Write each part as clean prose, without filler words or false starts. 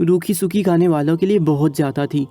روکھی سوکھی کھانے والوں کے لیے بہت زیادہ تھی،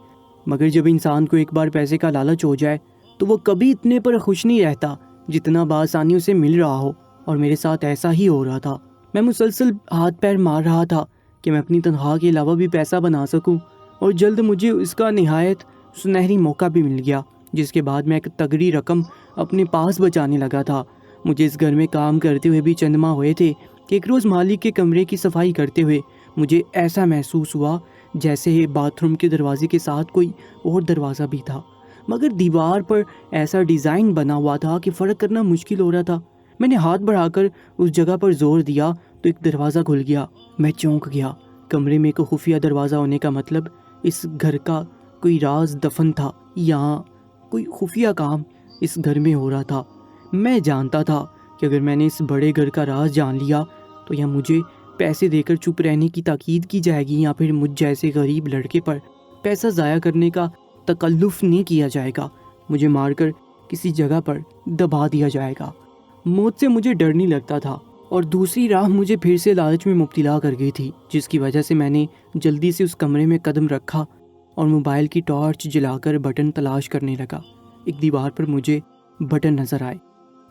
مگر جب انسان کو ایک بار پیسے کا لالچ ہو جائے تو وہ کبھی اتنے پر خوش نہیں رہتا جتنا بآسانی اسے مل رہا ہو، اور میرے ساتھ ایسا ہی ہو رہا تھا۔ میں مسلسل ہاتھ پیر مار رہا تھا کہ میں اپنی تنخواہ کے علاوہ بھی پیسہ بنا سکوں، اور جلد مجھے اس کا نہایت سنہری موقع بھی مل گیا، جس کے بعد میں ایک تگڑی رقم اپنے پاس بچانے لگا تھا۔ مجھے اس گھر میں کام کرتے ہوئے بھی چند ماہ ہوئے تھے کہ ایک روز مالک کے کمرے کی صفائی کرتے ہوئے مجھے ایسا محسوس ہوا جیسے باتھ روم کے دروازے کے ساتھ کوئی اور دروازہ بھی تھا، مگر دیوار پر ایسا ڈیزائن بنا ہوا تھا کہ فرق کرنا مشکل ہو رہا تھا۔ میں نے ہاتھ بڑھا کر اس جگہ پر زور دیا تو ایک دروازہ کھل گیا۔ میں چونک گیا۔ کمرے میں ایک خفیہ دروازہ ہونے کا مطلب اس گھر کا کوئی راز دفن تھا، یہاں کوئی خفیہ کام اس گھر میں ہو رہا تھا۔ میں جانتا تھا کہ اگر میں نے اس بڑے گھر کا راز جان لیا تو یا مجھے پیسے دے کر چپ رہنے کی تاکید کی جائے گی، یا پھر مجھ جیسے غریب لڑکے پر پیسہ ضائع کرنے کا تکلف نہیں کیا جائے گا، مجھے مار کر کسی جگہ پر دبا دیا جائے گا۔ موت سے مجھے ڈر نہیں لگتا تھا، اور دوسری راہ مجھے پھر سے لالچ میں مبتلا کر گئی تھی، جس کی وجہ سے میں نے جلدی سے اس کمرے میں قدم رکھا اور موبائل کی ٹارچ جلا کر بٹن تلاش کرنے لگا۔ ایک دیوار پر مجھے بٹن نظر آئے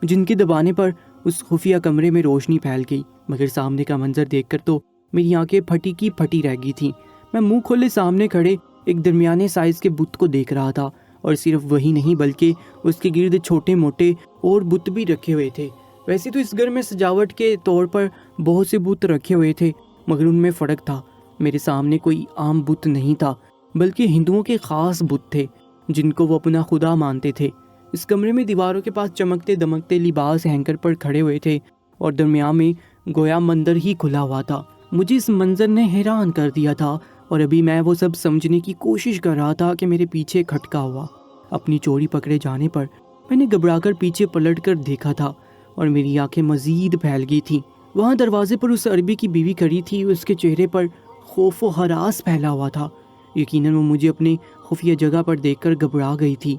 جن کے دبانے پر اس خفیہ کمرے میں روشنی پھیل گئی، مگر سامنے کا منظر دیکھ کر تو میری آنکھیں پھٹی کی پھٹی رہ گئی تھیں۔ میں منہ کھولے سامنے کھڑے ایک درمیانے سائز کے بت کو دیکھ رہا تھا، اور صرف وہی نہیں بلکہ اس کے گرد چھوٹے موٹے اور بت بھی رکھے ہوئے تھے۔ ویسے تو اس گھر میں سجاوٹ کے طور پر بہت سے بت رکھے ہوئے تھے، مگر ان میں فرق تھا۔ میرے سامنے کوئی عام بت نہیں تھا، بلکہ ہندوؤں کے خاص بت تھے جن کو وہ اپنا خدا مانتے تھے۔ اس کمرے میں دیواروں کے پاس چمکتے دمکتے لباس ہینگر پر کھڑے ہوئے تھے، اور درمیان میں گویا مندر ہی کھلا ہوا تھا۔ مجھے اس منظر نے حیران کر دیا تھا، اور ابھی میں وہ سب سمجھنے کی کوشش کر رہا تھا کہ میرے پیچھے کھٹکا ہوا۔ اپنی چوری پکڑے جانے پر میں نے گھبرا کر پیچھے پلٹ کر دیکھا تھا، اور میری آنکھیں مزید پھیل گئی تھیں۔ وہاں دروازے پر اس عربی کی بیوی کھڑی تھی، اس کے چہرے پر خوف و ہراس پھیلا ہوا تھا۔ یقیناً وہ مجھے اپنے خفیہ جگہ پر دیکھ کر گھبرا گئی تھی۔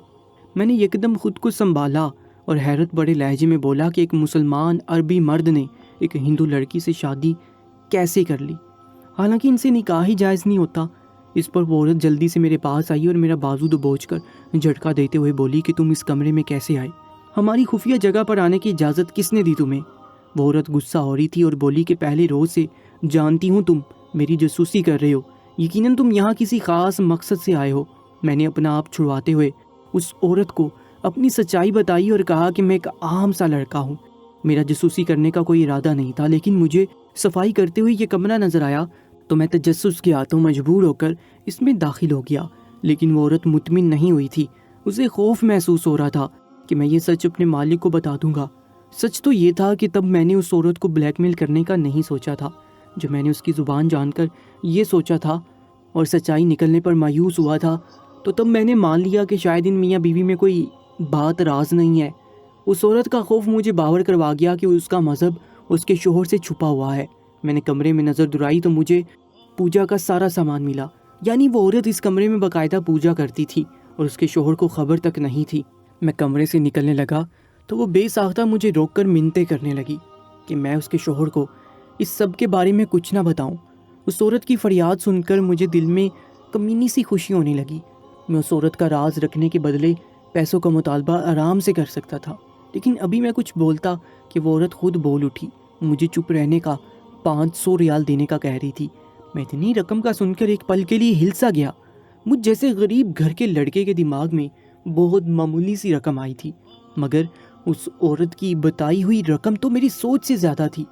میں نے یکدم خود کو سنبھالا اور حیرت بڑے لہجے میں بولا کہ ایک مسلمان عربی مرد نے ایک ہندو لڑکی سے شادی کیسے کر لی، حالانکہ ان سے نکاح ہی جائز نہیں ہوتا۔ اس پر وہ عورت جلدی سے میرے پاس آئی اور میرا بازو دبوچ کر جھٹکا دیتے ہوئے بولی کہ تم اس کمرے میں کیسے آئے؟ ہماری خفیہ جگہ پر آنے کی اجازت کس نے دی تمہیں؟ وہ عورت غصہ ہو رہی تھی اور بولی کہ پہلے روز سے جانتی ہوں تم میری جاسوسی کر رہے ہو، یقیناً تم یہاں کسی خاص مقصد سے آئے ہو۔ میں نے اپنا آپ چھڑواتے ہوئے اس عورت کو اپنی سچائی بتائی اور کہا کہ میں ایک عام سا لڑکا ہوں، میرا جاسوسی کرنے کا کوئی ارادہ نہیں تھا، لیکن مجھے صفائی کرتے ہوئے یہ کمرہ نظر آیا تو میں تجسس کے ہاتھوں مجبور ہو کر اس میں داخل ہو گیا۔ لیکن وہ عورت مطمئن نہیں ہوئی تھی، اسے خوف محسوس ہو رہا تھا کہ میں یہ سچ اپنے مالک کو بتا دوں گا۔ سچ تو یہ تھا کہ تب میں نے اس عورت کو بلیک میل کرنے کا نہیں سوچا تھا، جو میں نے اس کی زبان جان کر یہ سوچا تھا اور سچائی نکلنے پر مایوس ہوا تھا، تو تب میں نے مان لیا کہ شاید ان میاں بیوی میں کوئی بات راز نہیں ہے۔ اس عورت کا خوف مجھے باور کروا گیا کہ اس کا مذہب اس کے شوہر سے چھپا ہوا ہے۔ میں نے کمرے میں نظر درائی تو مجھے پوجا کا سارا سامان ملا، یعنی وہ عورت اس کمرے میں باقاعدہ پوجا کرتی تھی اور اس کے شوہر کو خبر تک نہیں تھی۔ میں کمرے سے نکلنے لگا تو وہ بے ساختہ مجھے روک کر منتیں کرنے لگی کہ میں اس کے شوہر کو اس سب کے بارے میں کچھ نہ بتاؤں۔ اس عورت کی فریاد سن کر مجھے دل میں کمینی سی خوشی ہونے لگی۔ میں اس عورت کا راز رکھنے کے بدلے پیسوں کا مطالبہ آرام سے کر سکتا تھا، لیکن ابھی میں کچھ بولتا کہ وہ عورت خود بول اٹھی، مجھے چپ رہنے کا 500 ریال دینے کا کہہ رہی تھی۔ میں اتنی رقم کا سن کر ایک پل کے لیے ہل سا گیا۔ مجھ جیسے غریب گھر کے لڑکے کے دماغ میں بہت معمولی سی رقم آئی تھی، مگر اس عورت کی بتائی ہوئی رقم تو میری سوچ سے زیادہ تھی۔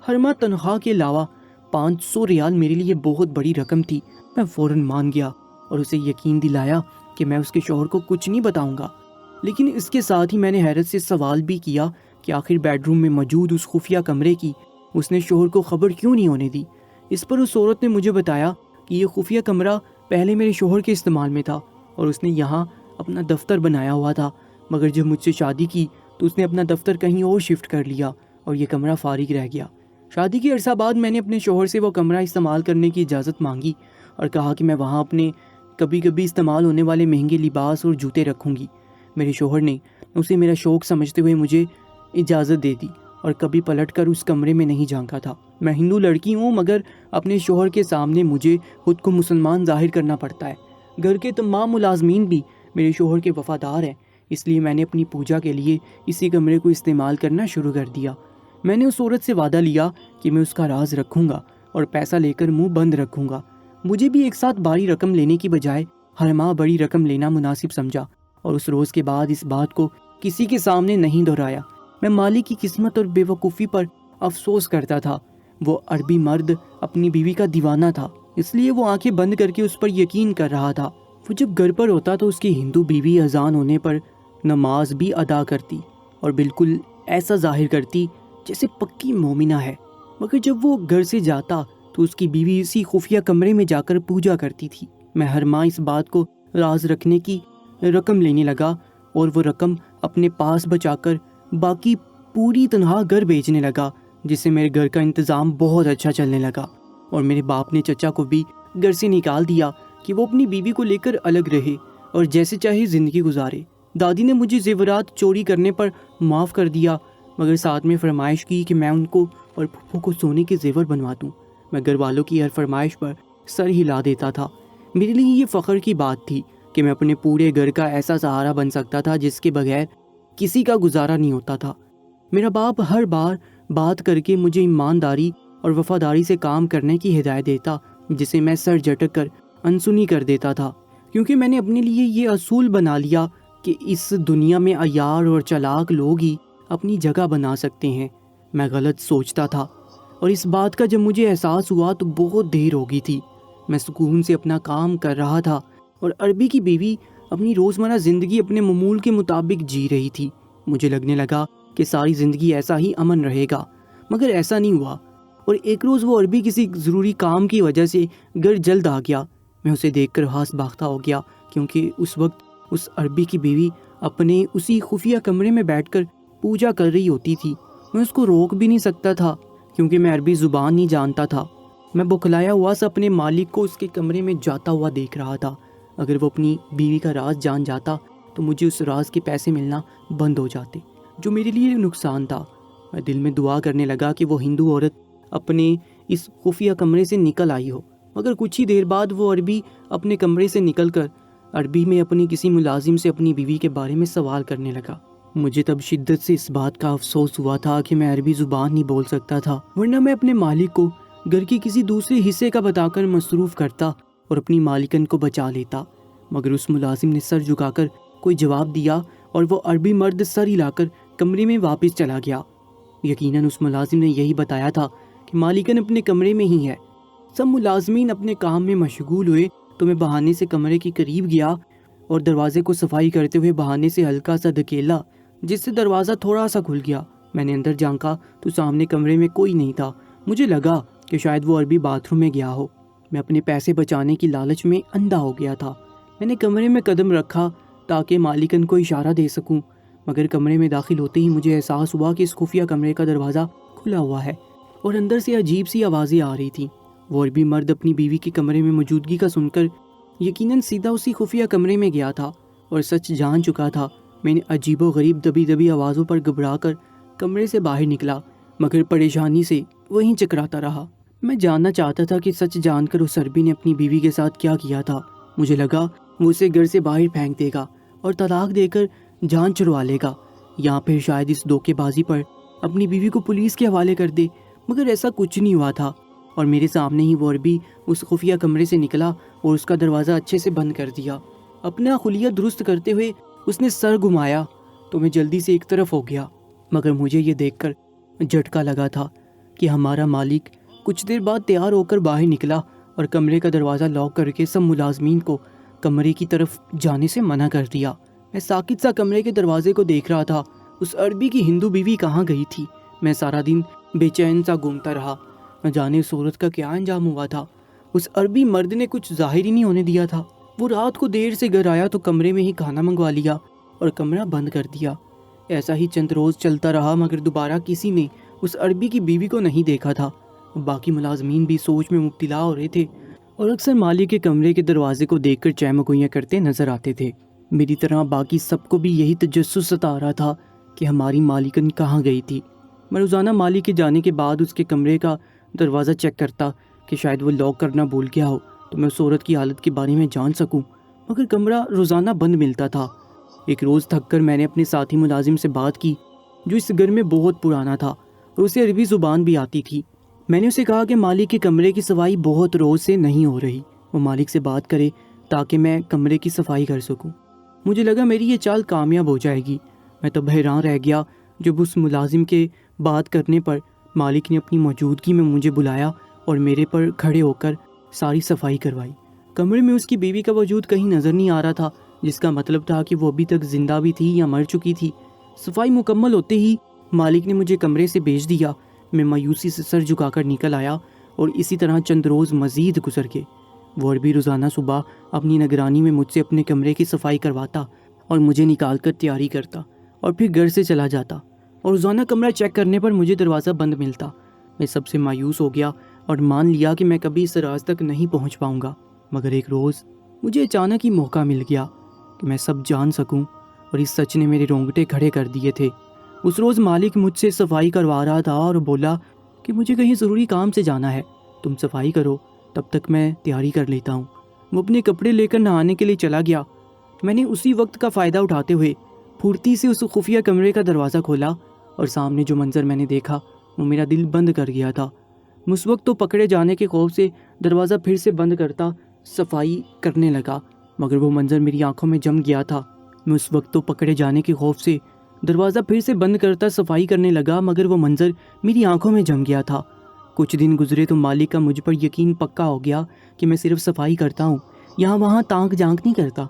ہر ماہ تنخواہ کے علاوہ 500 ریال میرے لیے بہت بڑی رقم تھی۔ میں فوراً مان گیا اور اسے یقین دلایا کہ میں اس کے شوہر کو کچھ نہیں بتاؤں گا، لیکن اس کے ساتھ ہی میں نے حیرت سے سوال بھی کیا کہ آخر بیڈ روم میں موجود اس خفیہ کمرے کی اس نے شوہر کو خبر کیوں نہیں ہونے دی۔ اس پر اس عورت نے مجھے بتایا کہ یہ خفیہ کمرہ پہلے میرے شوہر کے استعمال میں تھا اور اس نے یہاں اپنا دفتر بنایا ہوا تھا، مگر جب مجھ سے شادی کی تو اس نے اپنا دفتر کہیں اور شفٹ کر لیا اور یہ کمرہ فارغ رہ گیا۔ شادی کے عرصہ بعد میں نے اپنے شوہر سے وہ کمرہ استعمال کرنے کی اجازت مانگی اور کہا کہ میں وہاں اپنے کبھی کبھی استعمال ہونے والے مہنگے لباس اور جوتے رکھوں گی۔ میرے شوہر نے اسے میرا شوق سمجھتے ہوئے مجھے اجازت دے دی اور کبھی پلٹ کر اس کمرے میں نہیں جھانکا تھا۔ میں ہندو لڑکی ہوں، مگر اپنے شوہر کے سامنے مجھے خود کو مسلمان ظاہر کرنا پڑتا ہے۔ گھر کے تمام ملازمین بھی میرے شوہر کے وفادار ہیں، اس لیے میں نے اپنی پوجا کے لیے اسی کمرے کو استعمال کرنا شروع کر دیا۔ میں نے اس عورت سے وعدہ لیا کہ میں اس کا راز رکھوں گا اور پیسہ لے کر منہ بند رکھوں گا۔ مجھے بھی ایک ساتھ بڑی رقم لینے کی بجائے ہر ماہ بڑی رقم لینا مناسب سمجھا، اور اس روز کے بعد اس بات کو کسی کے سامنے نہیں دہرایا۔ میں مالک کی قسمت اور بے وقوفی پر افسوس کرتا تھا۔ وہ عربی مرد اپنی بیوی کا دیوانہ تھا، اس لیے وہ آنکھیں بند کر کے اس پر یقین کر رہا تھا۔ وہ جب گھر پر ہوتا تو اس کی ہندو بیوی اذان ہونے پر نماز بھی ادا کرتی اور بالکل ایسا ظاہر کرتی جیسے پکی مومنہ ہے، مگر جب وہ گھر سے جاتا تو اس کی بیوی اسی خفیہ کمرے میں جا کر پوجا کرتی تھی۔ میں ہر ماہ اس بات کو راز رکھنے کی رقم لینے لگا اور وہ رقم اپنے پاس بچا کر باقی پوری تنہا گھر بیچنے لگا، جس سے میرے گھر کا انتظام بہت اچھا چلنے لگا۔ اور میرے باپ نے چچا کو بھی گھر سے نکال دیا کہ وہ اپنی بیوی کو لے کر الگ رہے اور جیسے چاہے زندگی گزارے۔ دادی نے مجھے زیورات چوری کرنے پر معاف کر دیا، مگر ساتھ میں فرمائش کی کہ میں ان کو اور پھپھو کو سونے کے زیور بنوا دوں۔ میں گھر والوں کی ہر فرمائش پر سر ہلا دیتا تھا۔ میرے لیے یہ فخر کی بات تھی کہ میں اپنے پورے گھر کا ایسا سہارا بن سکتا تھا جس کے بغیر کسی کا گزارا نہیں ہوتا تھا۔ میرا باپ ہر بار بات کر کے مجھے ایمانداری اور وفاداری سے کام کرنے کی ہدایت دیتا، جسے میں سر جھٹک کر انسنی کر دیتا تھا، کیونکہ میں نے اپنے لیے یہ اصول بنا لیا کہ اس دنیا میں عیار اور چالاک لوگ ہی اپنی جگہ بنا سکتے ہیں۔ میں غلط سوچتا تھا، اور اس بات کا جب مجھے احساس ہوا تو بہت دیر ہو گئی تھی۔ میں سکون سے اپنا کام کر رہا تھا اور عربی کی بیوی اپنی روزمرہ زندگی اپنے معمول کے مطابق جی رہی تھی۔ مجھے لگنے لگا کہ ساری زندگی ایسا ہی امن رہے گا، مگر ایسا نہیں ہوا، اور ایک روز وہ عربی کسی ضروری کام کی وجہ سے گھر جلد آ گیا۔ میں اسے دیکھ کر ہاس باختہ ہو گیا، کیونکہ اس وقت اس عربی کی بیوی اپنے اسی خفیہ کمرے میں بیٹھ کر پوجا کر رہی ہوتی تھی۔ میں اس کو روک بھی نہیں سکتا تھا، کیونکہ میں عربی زبان نہیں جانتا تھا۔ میں بکھلایا ہوا سا اپنے مالک کو اس کے کمرے میں جاتا ہوا دیکھ رہا تھا۔ اگر وہ اپنی بیوی کا راز جان جاتا تو مجھے اس راز کے پیسے ملنا بند ہو جاتے، جو میرے لیے نقصان تھا۔ میں دل میں دعا کرنے لگا کہ وہ ہندو عورت اپنے اس خفیہ کمرے سے نکل آئی ہو، مگر کچھ ہی دیر بعد وہ عربی اپنے کمرے سے نکل کر عربی میں اپنی کسی ملازم سے اپنی بیوی کے بارے میں سوال کرنے لگا۔ مجھے تب شدت سے اس بات کا افسوس ہوا تھا کہ میں عربی زبان نہیں بول سکتا تھا، ورنہ میں اپنے مالک کو گھر کے کسی دوسرے حصے کا بتا کر مصروف کرتا اور اپنی مالکن کو بچا لیتا، مگر اس ملازم نے سر جھکا کر کوئی جواب دیا اور وہ عربی مرد سر ہلا کر کمرے میں واپس چلا گیا۔ یقیناً اس ملازم نے یہی بتایا تھا کہ مالکن اپنے کمرے میں ہی ہے۔ سب ملازمین اپنے کام میں مشغول ہوئے تو میں بہانے سے کمرے کے قریب گیا اور دروازے کو صفائی کرتے ہوئے بہانے سے ہلکا سا دھکیلا، جس سے دروازہ تھوڑا سا کھل گیا۔ میں نے اندر جھانکا تو سامنے کمرے میں کوئی نہیں تھا۔ مجھے لگا کہ شاید وہ عربی باتھ روم میں گیا ہو۔ میں اپنے پیسے بچانے کی لالچ میں اندھا ہو گیا تھا۔ میں نے کمرے میں قدم رکھا تاکہ مالکن کو اشارہ دے سکوں، مگر کمرے میں داخل ہوتے ہی مجھے احساس ہوا کہ اس خفیہ کمرے کا دروازہ کھلا ہوا ہے اور اندر سے عجیب سی آوازیں آ رہی تھیں۔ وہ عربی مرد اپنی بیوی کے کمرے میں موجودگی کا سن کر یقیناً سیدھا اسی خفیہ کمرے میں گیا تھا اور سچ جان چکا تھا۔ میں نے عجیب و غریب دبی دبی آوازوں پر گھبرا کر کمرے سے باہر نکلا، مگر پریشانی سے وہیں چکراتا رہا۔ میں جاننا چاہتا تھا کہ سچ جان کر اس عربی نے اپنی بیوی کے ساتھ کیا کیا تھا۔ مجھے لگا وہ اسے گھر سے باہر پھینک دے گا اور طلاق دے کر جان چھڑوا لے گا، یا پھر شاید اس دھوکے بازی پر اپنی بیوی کو پولیس کے حوالے کر دے، مگر ایسا کچھ نہیں ہوا تھا، اور میرے سامنے ہی وہ عربی اس خفیہ کمرے سے نکلا اور اس کا دروازہ اچھے سے بند کر دیا۔ اپنا خلیہ درست کرتے ہوئے اس نے سر گھمایا تو میں جلدی سے ایک طرف ہو گیا، مگر مجھے یہ دیکھ کر جھٹکا لگا تھا کہ ہمارا مالک کچھ دیر بعد تیار ہو کر باہر نکلا اور کمرے کا دروازہ لاک کر کے سب ملازمین کو کمرے کی طرف جانے سے منع کر دیا۔ میں ساکت سا کمرے کے دروازے کو دیکھ رہا تھا۔ اس عربی کی ہندو بیوی کہاں گئی تھی؟ میں سارا دن بے چین سا گھومتا رہا، نہ جانے اس عورت کا کیا انجام ہوا تھا۔ اس عربی مرد نے کچھ ظاہر ہی نہیں ہونے دیا تھا۔ وہ رات کو دیر سے گھر آیا تو کمرے میں ہی کھانا منگوا لیا اور کمرہ بند کر دیا۔ ایسا ہی چند روز چلتا رہا، مگر دوبارہ کسی نے اس عربی کی بیوی کو نہیں دیکھا تھا۔ باقی ملازمین بھی سوچ میں مبتلا ہو رہے تھے اور اکثر مالک کے کمرے کے دروازے کو دیکھ کر چہمگوئیاں کرتے نظر آتے تھے۔ میری طرح باقی سب کو بھی یہی تجسس ستا رہا تھا کہ ہماری مالکن کہاں گئی تھی۔ میں روزانہ مالک کے جانے کے بعد اس کے کمرے کا دروازہ چیک کرتا کہ شاید وہ لاک کرنا بھول گیا ہو تو میں اس عورت کی حالت کے بارے میں جان سکوں، مگر کمرہ روزانہ بند ملتا تھا۔ ایک روز تھک کر میں نے اپنے ساتھی ملازم سے بات کی جو اس گھر میں بہت پرانا تھا اور اسے عربی زبان بھی آتی تھی۔ میں نے اسے کہا کہ مالک کے کمرے کی صفائی بہت روز سے نہیں ہو رہی، وہ مالک سے بات کرے تاکہ میں کمرے کی صفائی کر سکوں۔ مجھے لگا میری یہ چال کامیاب ہو جائے گی۔ میں تب حیران رہ گیا جب اس ملازم کے بات کرنے پر مالک نے اپنی موجودگی میں مجھے بلایا اور میرے پر کھڑے ہو کر ساری صفائی کروائی۔ کمرے میں اس کی بیوی کا وجود کہیں نظر نہیں آ رہا تھا، جس کا مطلب تھا کہ وہ ابھی تک زندہ بھی تھی یا مر چکی تھی۔ صفائی مکمل ہوتے ہی مالک نے مجھے کمرے سے بھیج دیا۔ میں مایوسی سے سر جھکا کر نکل آیا اور اسی طرح چند روز مزید گزر گئے۔ وہ عربی روزانہ صبح اپنی نگرانی میں مجھ سے اپنے کمرے کی صفائی کرواتا اور مجھے نکال کر تیاری کرتا اور پھر گھر سے چلا جاتا، اور روزانہ کمرہ چیک کرنے پر مجھے دروازہ بند ملتا۔ میں سب سے مایوس ہو گیا اور مان لیا کہ میں کبھی اس راز تک نہیں پہنچ پاؤں گا، مگر ایک روز مجھے اچانک ہی موقع مل گیا کہ میں سب جان سکوں، اور اس سچ نے میرے رونگٹے کھڑے کر دیے تھے۔ اس روز مالک مجھ سے صفائی کروا رہا تھا اور بولا کہ مجھے کہیں ضروری کام سے جانا ہے، تم صفائی کرو، تب تک میں تیاری کر لیتا ہوں۔ وہ اپنے کپڑے لے کر نہانے کے لیے چلا گیا۔ میں نے اسی وقت کا فائدہ اٹھاتے ہوئے پھرتی سے اس خفیہ کمرے کا دروازہ کھولا، اور سامنے جو منظر میں نے دیکھا وہ میرا دل بند کر گیا تھا۔ میں اس وقت تو پکڑے جانے کے خوف سے دروازہ پھر سے بند کرتا صفائی کرنے لگا، مگر وہ منظر میری آنکھوں میں جم گیا تھا۔ میں اس وقت تو پکڑے جانے کے خوف سے دروازہ پھر سے بند کرتا صفائی کرنے لگا، مگر وہ منظر میری آنکھوں میں جم گیا تھا۔ کچھ دن گزرے تو مالک کا مجھ پر یقین پکا ہو گیا کہ میں صرف صفائی کرتا ہوں، یہاں وہاں تانک جھانک نہیں کرتا۔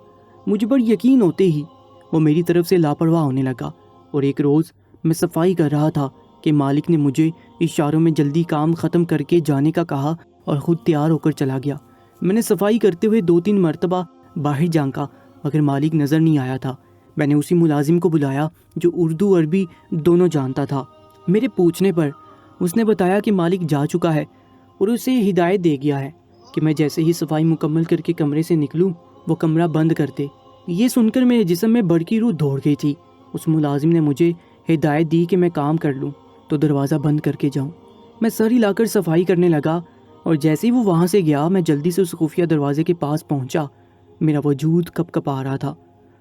مجھ پر یقین ہوتے ہی وہ میری طرف سے لاپرواہ ہونے لگا، اور ایک روز میں صفائی کر رہا تھا کہ مالک نے مجھے اشاروں میں جلدی کام ختم کر کے جانے کا کہا اور خود تیار ہو کر چلا گیا۔ میں نے صفائی کرتے ہوئے 2-3 مرتبہ باہر جھانکا، مگر مالک نظر نہیں آیا تھا۔ میں نے اسی ملازم کو بلایا جو اردو عربی دونوں جانتا تھا۔ میرے پوچھنے پر اس نے بتایا کہ مالک جا چکا ہے اور اسے ہدایت دے گیا ہے کہ میں جیسے ہی صفائی مکمل کر کے کمرے سے نکلوں وہ کمرہ بند کر دے۔ یہ سن کر میرے جسم میں بڑکی روح دوڑ گئی تھی۔ اس ملازم نے مجھے ہدایت دی کہ میں کام کر لوں تو دروازہ بند کر کے جاؤں۔ میں سر ہلا کر صفائی کرنے لگا، اور جیسے ہی وہ وہاں سے گیا میں جلدی سے اس خفیہ دروازے کے پاس پہنچا۔ میرا وجود کپ کپا رہا تھا۔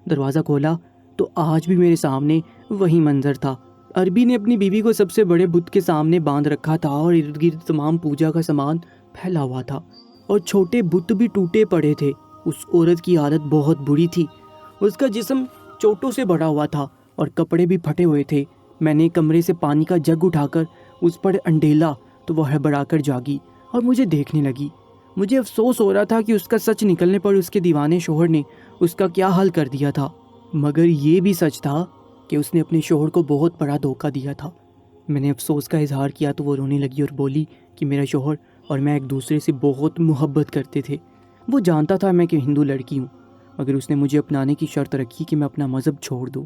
دروازہ کھولا تو آج بھی میرے سامنے وہی منظر تھا۔ عربی نے اپنی بیوی کو سب سے بڑے بت کے سامنے باندھ رکھا تھا، اور ارد گرد تمام پوجا کا سامان پھیلا ہوا تھا، اور چھوٹے بت بھی ٹوٹے پڑے تھے۔ اس عورت کی حالت بہت بری تھی، اس کا جسم چوٹوں سے بھرا ہوا تھا اور کپڑے بھی پھٹے ہوئے تھے۔ میں نے کمرے سے پانی کا جگ اٹھا کر اس پر انڈیلا تو وہ ہڑبڑا کر جاگی اور مجھے دیکھنے لگی۔ مجھے افسوس ہو رہا تھا کہ اس کا سچ نکلنے پر اس کے دیوانے شوہر نے اس کا کیا حال کر دیا تھا، مگر یہ بھی سچ تھا کہ اس نے اپنے شوہر کو بہت بڑا دھوکہ دیا تھا۔ میں نے افسوس کا اظہار کیا تو وہ رونے لگی اور بولی کہ میرا شوہر اور میں ایک دوسرے سے بہت محبت کرتے تھے۔ وہ جانتا تھا میں کہ ہندو لڑکی ہوں، مگر اس نے مجھے اپنانے کی شرط رکھی کہ میں اپنا مذہب چھوڑ دوں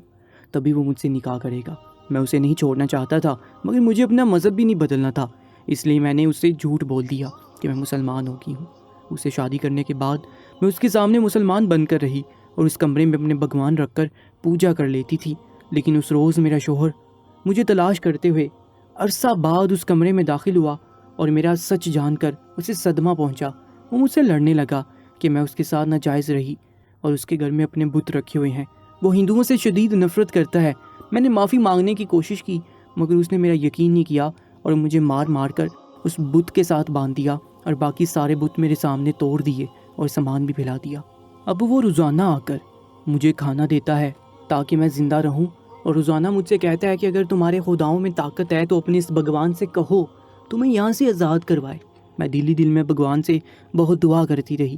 تبھی وہ مجھ سے نکاح کرے گا۔ میں اسے نہیں چھوڑنا چاہتا تھا، مگر مجھے اپنا مذہب بھی نہیں بدلنا تھا، اس لیے میں نے اس سے جھوٹ بول دیا کہ میں مسلمان ہو گئی ہوں۔ اسے شادی کرنے کے بعد میں اس کے سامنے مسلمان بن کر رہی اور اس کمرے میں اپنے بھگوان رکھ کر پوجا کر لیتی تھی، لیکن اس روز میرا شوہر مجھے تلاش کرتے ہوئے عرصہ بعد اس کمرے میں داخل ہوا، اور میرا سچ جان کر اسے صدمہ پہنچا۔ وہ مجھ سے لڑنے لگا کہ میں اس کے ساتھ ناجائز رہی اور اس کے گھر میں اپنے بت رکھے ہوئے ہیں، وہ ہندوؤں سے شدید نفرت کرتا ہے۔ میں نے معافی مانگنے کی کوشش کی، مگر اس نے میرا یقین نہیں کیا اور مجھے مار مار کر اس بت کے ساتھ باندھ دیا، اور باقی سارے بت میرے سامنے توڑ دیے اور سامان بھی پھیلا دیا۔ اب وہ روزانہ آ کر مجھے کھانا دیتا ہے تاکہ میں زندہ رہوں، اور روزانہ مجھ سے کہتا ہے کہ اگر تمہارے خداؤں میں طاقت ہے تو اپنے اس بھگوان سے کہو تمہیں یہاں سے آزاد کروائے۔ میں دل ہی دل میں بھگوان سے بہت دعا کرتی رہی،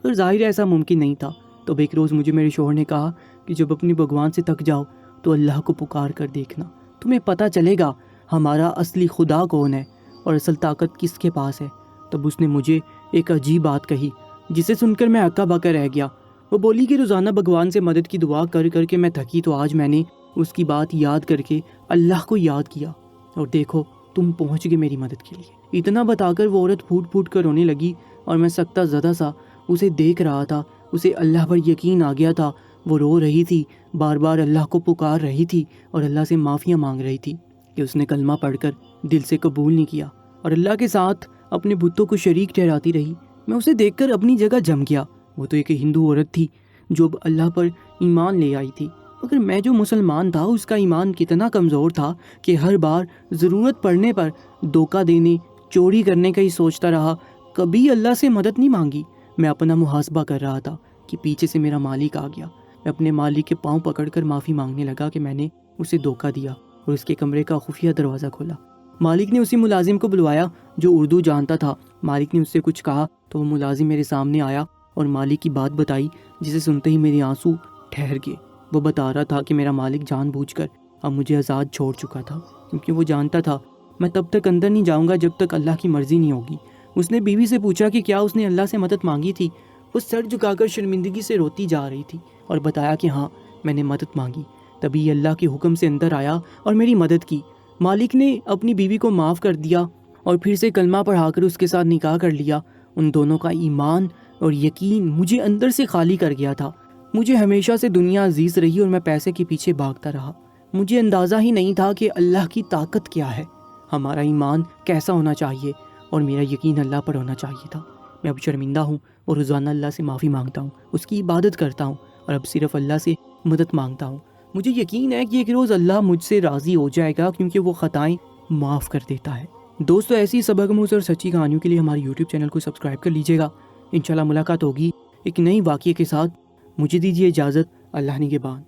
اور ظاہر ایسا ممکن نہیں تھا۔ تو ایک روز مجھے میرے شوہر نے کہا کہ جب اپنی بھگوان سے تھک جاؤ تو اللہ کو پکار کر دیکھنا، تمہیں پتہ چلے گا ہمارا اصلی خدا کون ہے اور اصل طاقت کس کے پاس ہے۔ تب اس نے مجھے ایک عجیب بات کہی جسے سن کر میں ہکا بکا رہ گیا۔ وہ بولی کہ روزانہ بھگوان سے مدد کی دعا کر کر کے میں تھکی، تو آج میں نے اس کی بات یاد کر کے اللہ کو یاد کیا، اور دیکھو تم پہنچ گئے میری مدد کے لیے۔ اتنا بتا کر وہ عورت پھوٹ پھوٹ کر رونے لگی، اور میں سکتہ زدہ سا اسے دیکھ رہا تھا۔ اسے اللہ پر یقین آ گیا تھا، وہ رو رہی تھی، بار بار اللہ کو پکار رہی تھی اور اللہ سے معافیاں مانگ رہی تھی۔ کہ اس نے کلمہ پڑھ کر دل سے قبول نہیں کیا اور اللہ کے ساتھ اپنے بتوں کو شریک ٹھہراتی رہی۔ میں اسے دیکھ کر اپنی جگہ جم گیا۔ وہ تو ایک ہندو عورت تھی جو اب اللہ پر ایمان لے آئی تھی، مگر میں جو مسلمان تھا اس کا ایمان کتنا کمزور تھا کہ ہر بار ضرورت پڑنے پر دھوکہ دینے، چوری کرنے کا ہی سوچتا رہا، کبھی اللہ سے مدد نہیں مانگی۔ میں اپنا محاسبہ کر رہا تھا کہ پیچھے سے میرا مالک آ گیا۔ میں اپنے مالک کے پاؤں پکڑ کر معافی مانگنے لگا کہ میں نے اسے دھوکہ دیا اور اس کے کمرے کا خفیہ دروازہ کھولا۔ مالک نے اسی ملازم کو بلوایا جو اردو جانتا تھا۔ مالک نے اس سے کچھ کہا تو وہ ملازم میرے سامنے آیا اور مالک کی بات بتائی، جسے سنتے ہی میرے آنسو ٹھہر گئے۔ وہ بتا رہا تھا کہ میرا مالک جان بوجھ کر اب مجھے آزاد چھوڑ چکا تھا، کیونکہ وہ جانتا تھا میں تب تک اندر نہیں جاؤں گا جب تک اللہ کی مرضی نہیں ہوگی۔ اس نے بیوی سے پوچھا کہ کیا اس نے اللہ سے مدد مانگی تھی۔ وہ سر جھکا کر شرمندگی سے روتی جا رہی تھی اور بتایا کہ ہاں، میں نے مدد مانگی۔ تبھی اللہ کے حکم سے اندر آیا اور میری مدد کی۔ مالک نے اپنی بیوی کو معاف کر دیا اور پھر سے کلمہ پڑھا کر اس کے ساتھ نکاح کر لیا۔ ان دونوں کا ایمان اور یقین مجھے اندر سے خالی کر گیا تھا۔ مجھے ہمیشہ سے دنیا عزیز رہی اور میں پیسے کے پیچھے بھاگتا رہا۔ مجھے اندازہ ہی نہیں تھا کہ اللہ کی طاقت کیا ہے، ہمارا ایمان کیسا ہونا چاہیے، اور میرا یقین اللہ پر ہونا چاہیے تھا۔ میں اب شرمندہ ہوں اور روزانہ اللہ سے معافی مانگتا ہوں، اس کی عبادت کرتا ہوں اور اب صرف اللہ سے مدد مانگتا ہوں۔ مجھے یقین ہے کہ ایک روز اللہ مجھ سے راضی ہو جائے گا، کیونکہ وہ خطائیں معاف کر دیتا ہے۔ دوستو، ایسی سبق آموز اور سچی کہانیوں کے لیے ہمارے یوٹیوب چینل کو سبسکرائب کر لیجیے گا۔ انشاءاللہ ملاقات ہوگی ایک نئی واقعے کے ساتھ۔ مجھے دیجیے اجازت، اللہ نگہبان۔